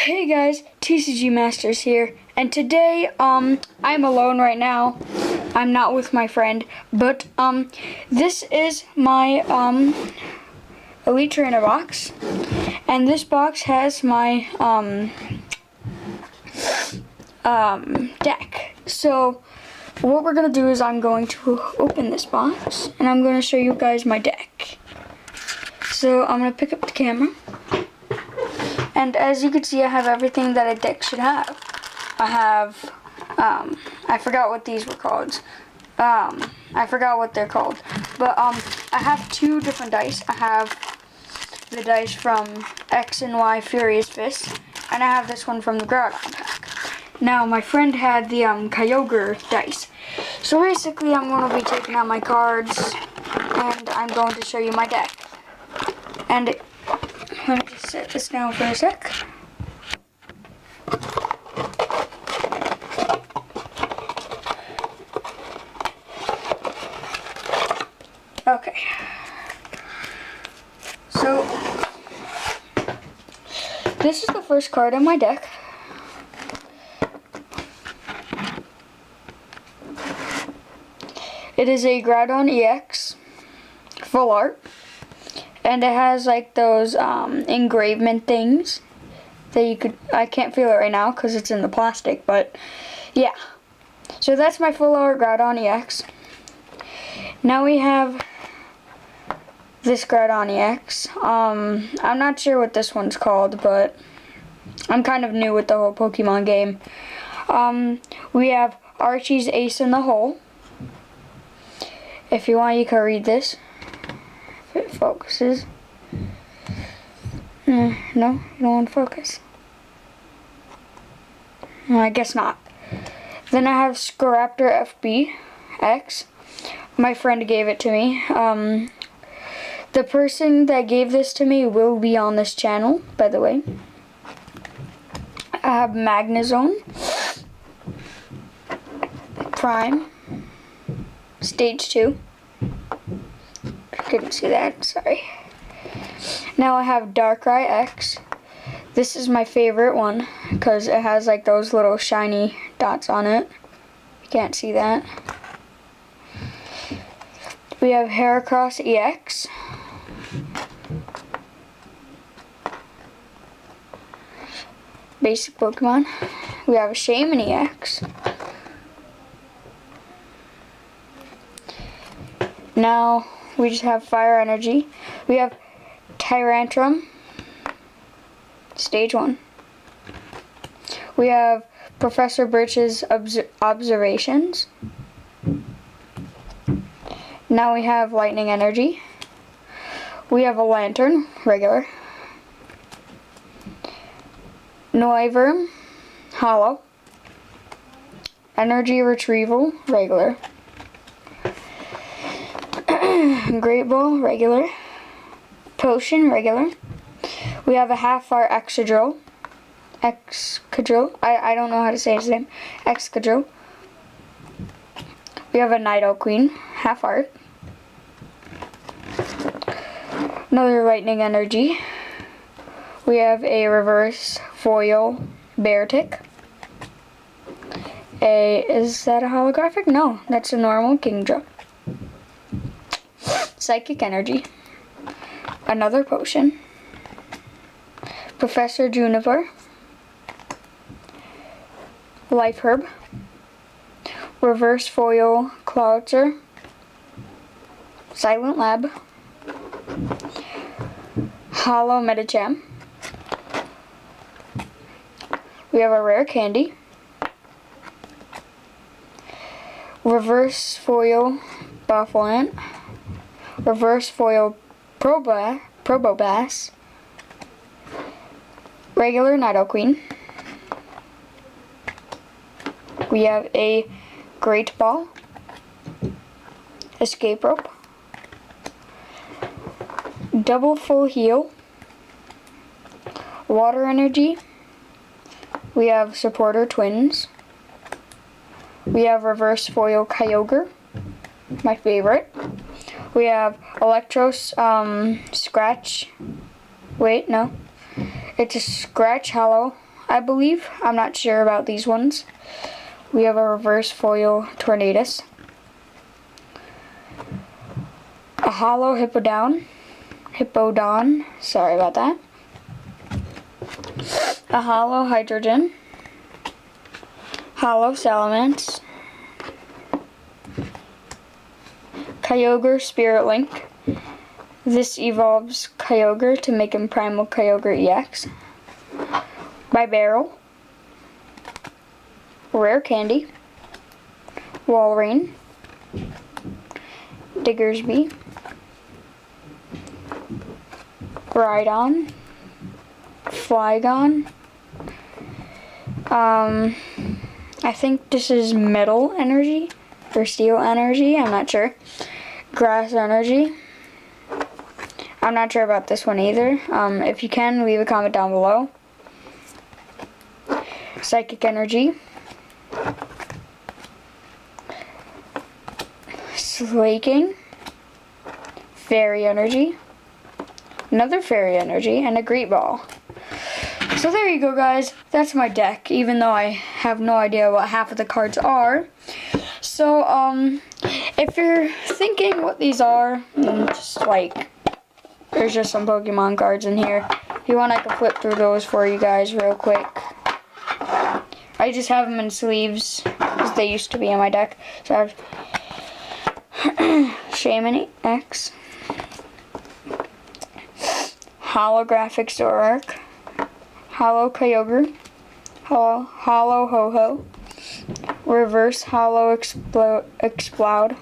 Hey guys, TCG Masters here, and today I'm alone right now. I'm not with my friend, but this is my Elite Trainer box, and this box has my deck. So what we're gonna do is I'm going to open this box, and I'm gonna show you guys my deck. So I'm gonna pick up the camera. And as you can see, I have everything that a deck should have. I have, I forgot what these were called. I forgot what they're called. But I have two different dice. I have the dice from X and Y Furious Fist, and I have this one from the Groudon pack. Now, my friend had the Kyogre dice. So basically, I'm going to be taking out my cards, and I'm going to show you my deck. And let me just set this down for a sec. Okay. So, this is the first card in my deck. It is a Groudon EX full art. And it has like those engravement things that you could, I can't feel it right now because it's in the plastic, but yeah. So that's my full art Groudon EX. Now we have this Groudon EX. I'm not sure what this one's called, but I'm kind of new with the whole Pokemon game. We have Archie's Ace in the Hole. If you want, you can read this. It focuses. No, you don't want to focus. I guess not. Then I have Scaraptor FBX. My friend gave it to me. The person that gave this to me will be on this channel, by the way. I have Magnezone Prime Stage 2. Couldn't see that, sorry. Now I have Darkrai X. This is my favorite one because it has like those little shiny dots on it. You can't see that. We have Heracross EX. Basic Pokemon. We have a Shaman EX. Now we just have Fire Energy. We have Tyrantrum, Stage 1. We have Professor Birch's Observations. Now we have Lightning Energy. We have a Lantern, regular. Noivern, Hollow. Energy Retrieval, regular. Great Ball, regular. Potion, regular. We have a half-art Excadrill. I don't know how to say his name. Excadrill. We have a Nidoqueen, half-art. Another Lightning Energy. We have a reverse foil Beartic. Is that a holographic? No, that's a normal Kingdra. Psychic Energy. Another Potion. Professor Juniper. Life Herb. Reverse Foil Clawitzer. Silent Lab. Hollow Medicham. We have a Rare Candy. Reverse Foil Bouffalant. Reverse Foil Probopass. Regular Nidoqueen. We have a Great Ball. Escape Rope. Double Full Heal. Water Energy. We have Supporter Twins. We have Reverse Foil Kyogre, my favorite. We have Scratch. Wait, no. It's a Scratch Hollow I believe. I'm not sure about these ones. We have a reverse foil Tornadus. A hollow Hippowdon. Sorry about that. A hollow Hydrogen. Hollow Salamence. Kyogre Spirit Link. This evolves Kyogre to make him Primal Kyogre EX. Bibarel. Rare Candy. Walrein. Diggersby. Rhydon. Flygon. I think this is Metal Energy or Steel Energy, I'm not sure. Grass Energy. I'm not sure about this one either. If you can, leave a comment down below. Psychic Energy. Slaking. Fairy Energy. Another Fairy Energy, and a Great Ball. So there you go, guys. That's my deck, even though I have no idea what half of the cards are. So, if you're thinking what these are, just like, there's just some Pokemon cards in here. If you want, I can flip through those for you guys real quick. I just have them in sleeves, because they used to be in my deck. So I have Shaman X, Holographic Zoroark, Hollow Kyogre, Hollow Ho-Ho, Reverse Hollow Explode,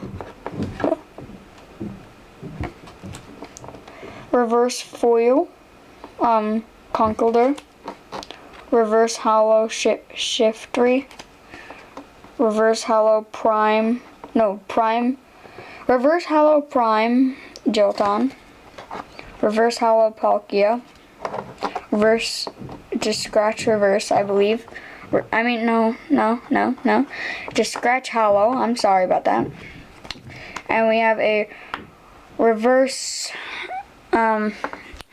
Reverse Foil, Conkeldurr, Reverse Hollow Shiftry, Reverse Hollow Reverse Hollow Prime Jolton, Reverse Hollow Palkia, Reverse, just scratch reverse, I believe. No. Just scratch hollow. I'm sorry about that. And we have a reverse, I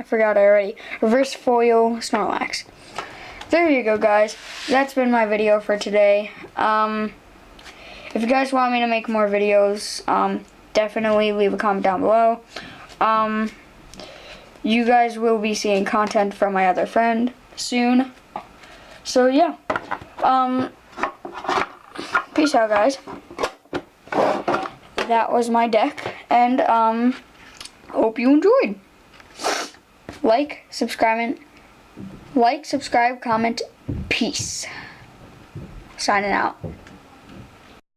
forgot already. Reverse foil Snorlax. There you go, guys. That's been my video for today. If you guys want me to make more videos, definitely leave a comment down below. You guys will be seeing content from my other friend soon. So yeah. Peace out, guys. That was my deck, and hope you enjoyed. Like, subscribe, comment, peace. Signing out.